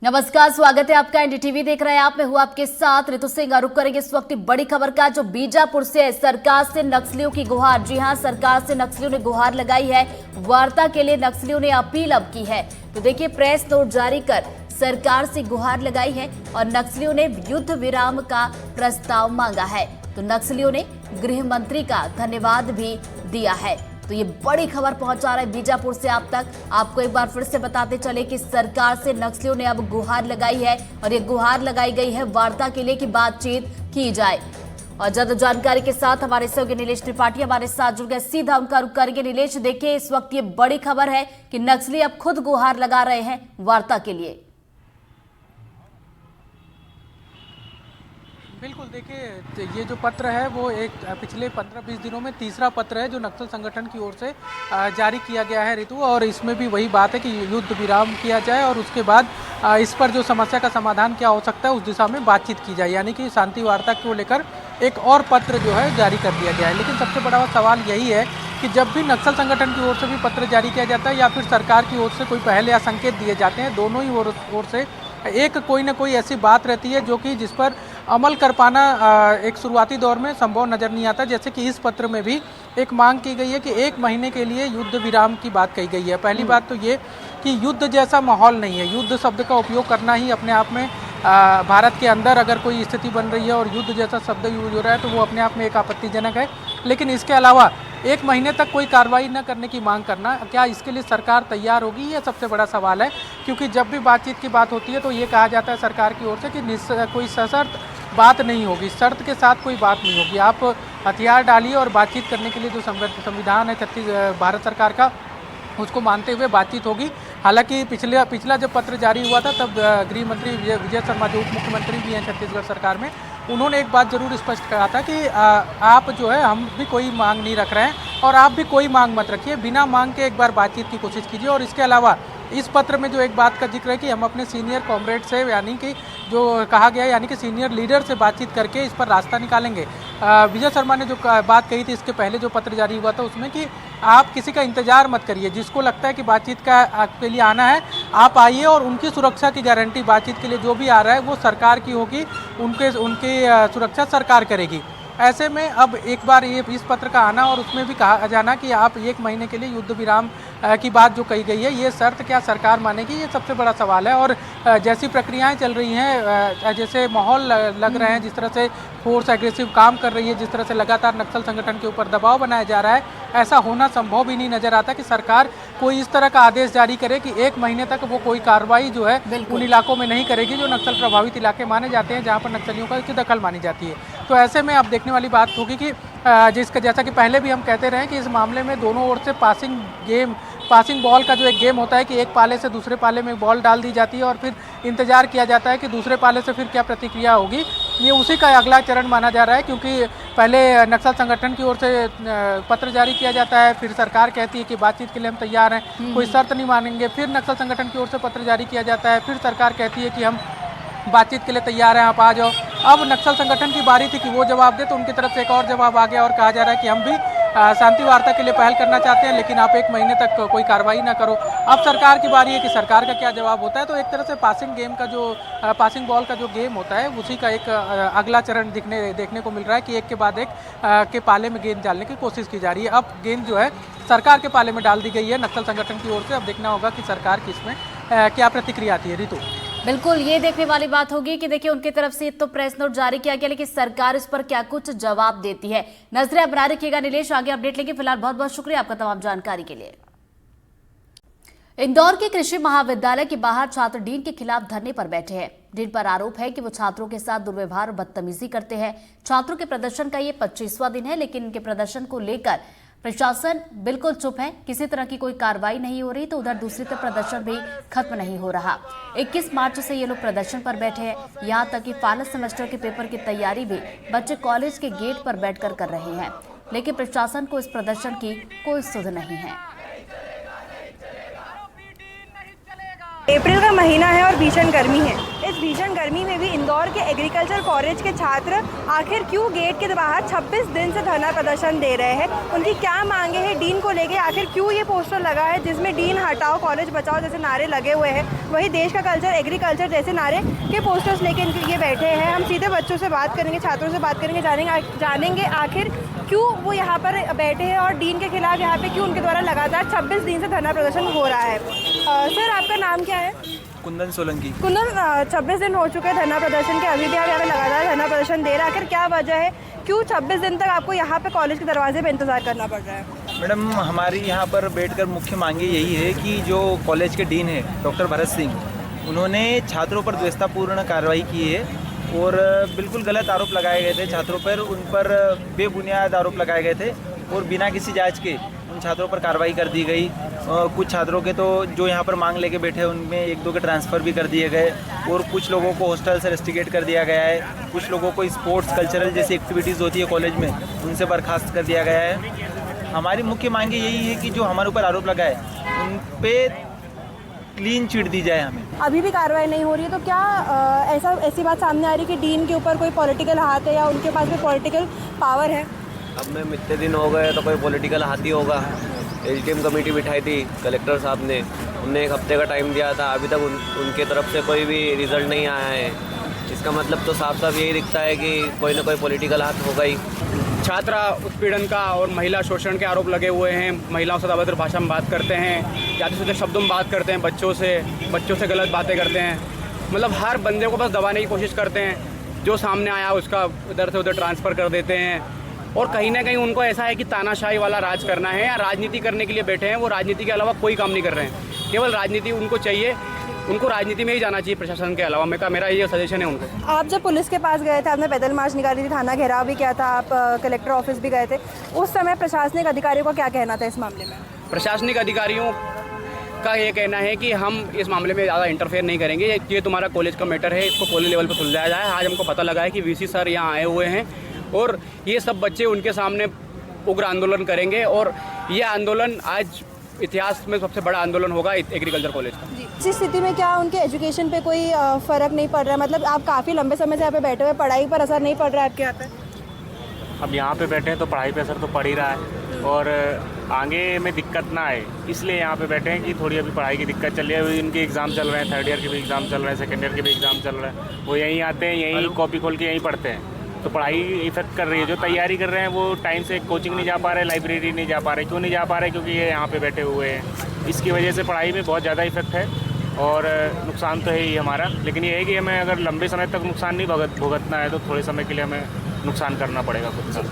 नमस्कार, स्वागत है आपका। एनडीटीवी देख रहे हैं आप। मैं हूं आपके साथ ऋतु सिंह। रुक करेंगे इस वक्त की बड़ी खबर का, जो बीजापुर से है। सरकार से नक्सलियों की गुहार। जी हां, सरकार से नक्सलियों ने गुहार लगाई है। वार्ता के लिए नक्सलियों ने अपील अब की है। तो देखिए, प्रेस नोट जारी कर सरकार से गुहार लगाई है और नक्सलियों ने युद्ध विराम का प्रस्ताव मांगा है। तो नक्सलियों ने गृह मंत्री का धन्यवाद भी दिया है। तो ये बड़ी खबर पहुंचा रहा है बीजापुर से आप तक। आपको एक बार फिर से बताते चले कि सरकार से नक्सलियों ने अब गुहार लगाई है और ये गुहार लगाई गई है वार्ता के लिए कि बातचीत की जाए। और ज्यादा जानकारी के साथ हमारे सहयोगी नीलेश त्रिपाठी हमारे साथ जुड़ गए। सीधा उनका रुख करेंगे। नीलेश, देखिए, इस वक्त ये बड़ी खबर है कि नक्सली अब खुद गुहार लगा रहे हैं वार्ता के लिए। बिल्कुल, देखिए, ये जो पत्र है वो एक पिछले 15-20 दिनों में तीसरा पत्र है जो नक्सल संगठन की ओर से जारी किया गया है ऋतु। और इसमें भी वही बात है कि युद्ध विराम किया जाए और उसके बाद इस पर जो समस्या का समाधान क्या हो सकता है उस दिशा में बातचीत की जाए, यानी कि शांति वार्ता को लेकर एक और पत्र जो है जारी कर दिया गया है। लेकिन सबसे बड़ा सवाल यही है कि जब भी नक्सल संगठन की ओर से भी पत्र जारी किया जाता है या फिर सरकार की ओर से कोई पहल या संकेत दिए जाते हैं, दोनों ही ओर से एक कोई ना कोई ऐसी बात रहती है जो कि जिस पर अमल कर पाना एक शुरुआती दौर में संभव नज़र नहीं आता। जैसे कि इस पत्र में भी एक मांग की गई है कि 1 महीने के लिए युद्ध विराम की बात कही गई है। पहली बात तो ये कि युद्ध जैसा माहौल नहीं है। युद्ध शब्द का उपयोग करना ही अपने आप में भारत के अंदर अगर कोई स्थिति बन रही है और युद्ध जैसा शब्द यूज हो रहा है तो वो अपने आप में एक आपत्तिजनक है। लेकिन इसके अलावा 1 महीने तक कोई कार्रवाई न करने की मांग करना, क्या इसके लिए सरकार तैयार होगी, ये सबसे बड़ा सवाल है। क्योंकि जब भी बातचीत की बात होती है तो ये कहा जाता है सरकार की ओर से कि कोई सशर्त बात नहीं होगी, शर्त के साथ कोई बात नहीं होगी। आप हथियार डालिए और बातचीत करने के लिए जो संविधान है भारत सरकार का, उसको मानते हुए बातचीत होगी। हालांकि पिछला जब पत्र जारी हुआ था तब गृह मंत्री विजय शर्मा जो उप मुख्यमंत्री भी हैं छत्तीसगढ़ सरकार में, उन्होंने एक बात जरूर स्पष्ट कहा था कि आप जो है, हम भी कोई मांग नहीं रख रहे हैं और आप भी कोई मांग मत रखिए, बिना मांग के एक बार बातचीत की कोशिश कीजिए। और इसके अलावा इस पत्र में जो एक बात का जिक्र है कि हम अपने सीनियर कॉमरेड से, यानी कि जो कहा गया है, यानी कि सीनियर लीडर से बातचीत करके इस पर रास्ता निकालेंगे। विजय शर्मा ने जो बात कही थी इसके पहले जो पत्र जारी हुआ था उसमें कि आप किसी का इंतजार मत करिए, जिसको लगता है कि बातचीत के लिए आना है आप आइए और उनकी सुरक्षा की गारंटी बातचीत के लिए जो भी आ रहा है वो सरकार की होगी, उनकी सुरक्षा सरकार करेगी। ऐसे में अब एक बार ये इस पत्र का आना और उसमें भी कहा जाना कि आप 1 महीने के लिए युद्ध विराम की बात जो कही गई है, ये शर्त क्या सरकार मानेगी, ये सबसे बड़ा सवाल है। और जैसी प्रक्रियाएं चल रही हैं, जैसे माहौल लग रहे हैं, जिस तरह से फोर्स एग्रेसिव काम कर रही है, जिस तरह से लगातार नक्सल संगठन के ऊपर दबाव बनाया जा रहा है, ऐसा होना संभव भी नहीं नजर आता कि सरकार कोई इस तरह का आदेश जारी करे कि 1 महीने तक वो कोई कार्रवाई जो है उन इलाकों में नहीं करेगी जो नक्सल प्रभावित इलाके माने जाते हैं, जहाँ पर नक्सलियों की दखल मानी जाती है। तो ऐसे में अब देखने वाली बात होगी कि जैसा कि पहले भी हम कहते रहे कि इस मामले में दोनों ओर से पासिंग बॉल का जो एक गेम होता है कि एक पाले से दूसरे पाले में बॉल डाल दी जाती है और फिर इंतजार किया जाता है कि दूसरे पाले से फिर क्या प्रतिक्रिया होगी। ये उसी का अगला चरण माना जा रहा है, क्योंकि पहले नक्सल संगठन की ओर से पत्र जारी किया जाता है, फिर सरकार कहती है कि बातचीत के लिए हम तैयार हैं, कोई शर्त नहीं मानेंगे, फिर नक्सल संगठन की ओर से पत्र जारी किया जाता है, फिर सरकार कहती है कि हम बातचीत के लिए तैयार हैं, आप आ जाओ। अब नक्सल संगठन की बारी थी कि वो जवाब दे, तो उनकी तरफ से एक और जवाब आ गया और कहा जा रहा है कि हम भी शांति वार्ता के लिए पहल करना चाहते हैं, लेकिन आप 1 महीने तक कोई कार्रवाई ना करो। अब सरकार की बारी है कि सरकार का क्या जवाब होता है। तो एक तरह से पासिंग बॉल का जो गेम होता है उसी का एक अगला चरण देखने को मिल रहा है कि एक के बाद एक के पाले में गेंद डालने की कोशिश की जा रही है। अब गेंद जो है सरकार के पाले में डाल दी गई है नक्सल संगठन की ओर से। अब देखना होगा कि सरकार की इसमें क्या प्रतिक्रिया आती है। ऋतु, बिल्कुल, ये देखने वाली बात होगी कि देखिए, उनकी तरफ से तो प्रेस नोट जारी किया गया, लेकिन सरकार इस पर क्या कुछ जवाब देती है। नजरें बना रखिएगा। नीलेश, आगे अपडेट लेंगे। फिलहाल बहुत बहुत शुक्रिया आपका तमाम जानकारी के लिए। इंदौर के कृषि महाविद्यालय के बाहर छात्र डीन के खिलाफ धरने पर बैठे हैं। डीन पर आरोप है कि वो छात्रों के साथ दुर्व्यवहार और बदतमीजी करते हैं। छात्रों के प्रदर्शन का ये 25वां दिन है, लेकिन इनके प्रदर्शन को लेकर प्रशासन बिल्कुल चुप है। किसी तरह की कोई कार्रवाई नहीं हो रही, तो उधर दूसरी तरफ प्रदर्शन भी खत्म नहीं हो रहा। 21 मार्च से ये लोग प्रदर्शन पर बैठे हैं। यहाँ तक कि फाइनल सेमेस्टर के पेपर की तैयारी भी बच्चे कॉलेज के गेट पर बैठकर कर रहे हैं, लेकिन प्रशासन को इस प्रदर्शन की कोई सुध नहीं है। अप्रैल का महीना है और भीषण गर्मी है। इस भीषण गर्मी में भी इंदौर के एग्रीकल्चर कॉलेज के छात्र आखिर क्यों गेट के बाहर 26 दिन से धरना प्रदर्शन दे रहे हैं, उनकी क्या मांगे हैं, डीन को लेके आखिर क्यों ये पोस्टर लगा है जिसमें डीन हटाओ कॉलेज बचाओ जैसे नारे लगे हुए हैं, वही देश का कल्चर एग्रीकल्चर जैसे नारे के पोस्टर्स लेके ये बैठे हैं। हम सीधे बच्चों से बात करेंगे, छात्रों से बात करेंगे, जानेंगे आखिर क्यों वो यहाँ पर बैठे हैं और डीन के खिलाफ यहाँ पे क्यों उनके द्वारा लगातार 26 दिन से धरना प्रदर्शन हो रहा है। सर, आपका नाम क्या है? कुंदन सोलंकी। कुंदन, 26 दिन हो चुके हैं धरना प्रदर्शन के, अभी भी आप यहाँ पे लगातार धरना प्रदर्शन दे रहे हैं, आखिर क्या वजह है, क्यों 26 दिन तक आपको यहाँ पे कॉलेज के दरवाजे पे इंतजार करना पड़ रहा है? मैडम, हमारी यहाँ पर बैठकर मुख्य मांगे यही है कि जो कॉलेज के डीन है डॉक्टर भरत सिंह, उन्होंने छात्रों पर द्वेषतापूर्ण कार्रवाई की है और बिल्कुल गलत आरोप लगाए गए थे छात्रों पर, उन पर बेबुनियाद आरोप लगाए गए थे और बिना किसी जांच के उन छात्रों पर कार्रवाई कर दी गई। कुछ छात्रों के तो जो यहाँ पर मांग लेके बैठे उनमें 1-2 के ट्रांसफ़र भी कर दिए गए और कुछ लोगों को हॉस्टल से रेस्ट्रिकेट कर दिया गया है। कुछ लोगों को स्पोर्ट्स कल्चरल जैसी एक्टिविटीज़ होती है कॉलेज में, उनसे बर्खास्त कर दिया गया है। हमारी मुख्य मांगे यही है कि जो हमारे ऊपर आरोप लगा है उन पर क्लीन चिट दी जाए। हमें अभी भी कार्रवाई नहीं हो रही है, तो क्या ऐसी बात सामने आ रही है कि डीन के ऊपर कोई पॉलिटिकल हाथ है या उनके पास कोई पॉलिटिकल पावर है? अब में इतने दिन हो गए तो कोई पॉलिटिकल हाथ ही होगा। एलटीएम कमेटी बिठाई थी कलेक्टर साहब ने, उनने 1 हफ्ते का टाइम दिया था, अभी तक उनके तरफ से कोई भी रिजल्ट नहीं आया है। इसका मतलब तो साफ साफ यही दिखता है कि कोई ना कोई पॉलिटिकल हाथ होगा ही। छात्र उत्पीड़न का और महिला शोषण के आरोप लगे हुए हैं, महिलाओं से अभद्र भाषा में बात करते हैं, जाति सूचक शब्दों में बात करते हैं, बच्चों से गलत बातें करते हैं, मतलब हर बंदे को बस दबाने की कोशिश करते हैं। जो सामने आया उसका इधर से उधर ट्रांसफ़र कर देते हैं और कहीं ना कहीं उनको ऐसा है कि तानाशाही वाला राज करना है या राजनीति करने के लिए बैठे हैं। वो राजनीति के अलावा कोई काम नहीं कर रहे हैं, केवल राजनीति उनको चाहिए, उनको राजनीति में ही जाना चाहिए प्रशासन के अलावा। मेरा ये सजेशन है उनको। आप जब पुलिस के पास गए थे, आपने पैदल मार्च निकाली थी, थाना घेराव भी किया था, आप कलेक्टर ऑफिस भी गए थे, उस समय प्रशासनिक अधिकारियों का क्या कहना था इस मामले में? प्रशासनिक अधिकारियों का ये कहना है कि हम इस मामले में ज़्यादा इंटरफेयर नहीं करेंगे, ये तुम्हारा कॉलेज का मैटर है, इसको कॉलेज लेवल पर सुलझाया जाए। आज हमको पता लगा है कि वीसी सर यहाँ आए हुए हैं और ये सब बच्चे उनके सामने उग्र आंदोलन करेंगे और ये आंदोलन आज इतिहास में सबसे बड़ा आंदोलन होगा एग्रीकल्चर कॉलेज का। इस स्थिति में क्या उनके एजुकेशन पे कोई फ़र्क नहीं पड़ रहा है? मतलब आप काफ़ी लंबे समय से यहाँ पे बैठे हुए, पढ़ाई पर असर नहीं पड़ रहा है आपके यहाँ पे? अब यहाँ पे बैठे हैं तो पढ़ाई पे असर तो पड़ ही रहा है और आगे में दिक्कत ना आए इसलिए यहाँ पे बैठे हैं कि थोड़ी अभी पढ़ाई की दिक्कत चल रही है। इनके एग्ज़ाम चल रहे हैं, 3rd ईयर के भी एग्ज़ाम चल रहे हैं, 2nd ईयर के भी एग्ज़ाम चल रहे हैं। वो यहीं आते हैं, यहीं कॉपी खोल के यहीं पढ़ते हैं, तो पढ़ाई इफेक्ट कर रही है। जो तैयारी कर रहे हैं वो टाइम से कोचिंग नहीं जा पा रहे, लाइब्रेरी नहीं जा पा रहे। क्यों नहीं जा पा रहे? क्योंकि ये यहाँ पे बैठे हुए हैं। इसकी वजह से पढ़ाई में बहुत ज़्यादा इफेक्ट है और नुकसान तो है ही हमारा। लेकिन ये है कि हमें अगर लंबे समय तक नुकसान नहीं भुगतना है तो थोड़े समय के लिए हमें नुकसान करना पड़ेगा खुद का।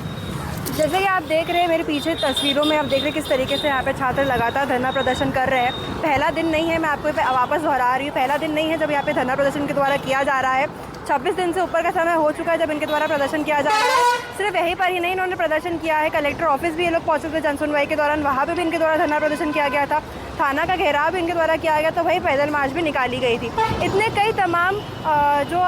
जैसे कि आप देख रहे हैं मेरे पीछे तस्वीरों में, आप देख रहे हैं किस तरीके से यहाँ पे छात्र लगातार धरना प्रदर्शन कर रहे हैं। पहला दिन नहीं है, मैं आपको वापस दोहरा रही हूँ, पहला दिन नहीं है जब यहाँ पे धरना प्रदर्शन के द्वारा किया जा रहा है। 26 दिन से ऊपर का समय हो चुका है जब इनके द्वारा प्रदर्शन किया जा रहा है। सिर्फ यहीं पर ही नहीं, इन्होंने प्रदर्शन किया है, कलेक्टर ऑफिस भी ये लोग पहुँचे थे जनसुनवाई के दौरान, वहाँ पर भी इनके द्वारा धरना प्रदर्शन किया गया था, थाना का घेराव भी इनके द्वारा किया गया, तो वही पैदल मार्च भी निकाली गई थी। इतने कई तमाम जो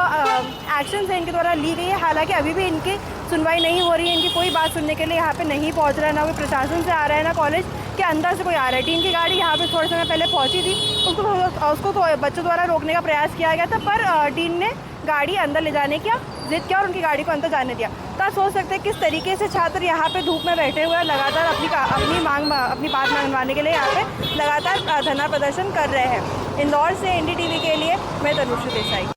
एक्शंस हैं इनके द्वारा ली गई है। हालांकि अभी भी इनकी सुनवाई नहीं हो रही है, इनकी कोई बात सुनने के लिए यहाँ पे नहीं पहुँच रहा है, ना कोई प्रशासन से आ रहा है, ना कॉलेज के अंदर से कोई आ रहा है। डीन की गाड़ी यहाँ पे थोड़े समय पहले पहुँची थी, उसको तो बच्चों द्वारा रोकने का प्रयास किया गया था, पर डीन ने गाड़ी अंदर ले जाने की जिद किया और उनकी गाड़ी को अंदर जाने दिया। तो आप सोच सकते हैं किस तरीके से छात्र यहाँ पे धूप में बैठे हुए लगातार अपनी बात मनवाने के लिए यहाँ पे लगातार धरना प्रदर्शन कर रहे हैं। इंदौर से NDTV के लिए मैं तनुश्री देसाई।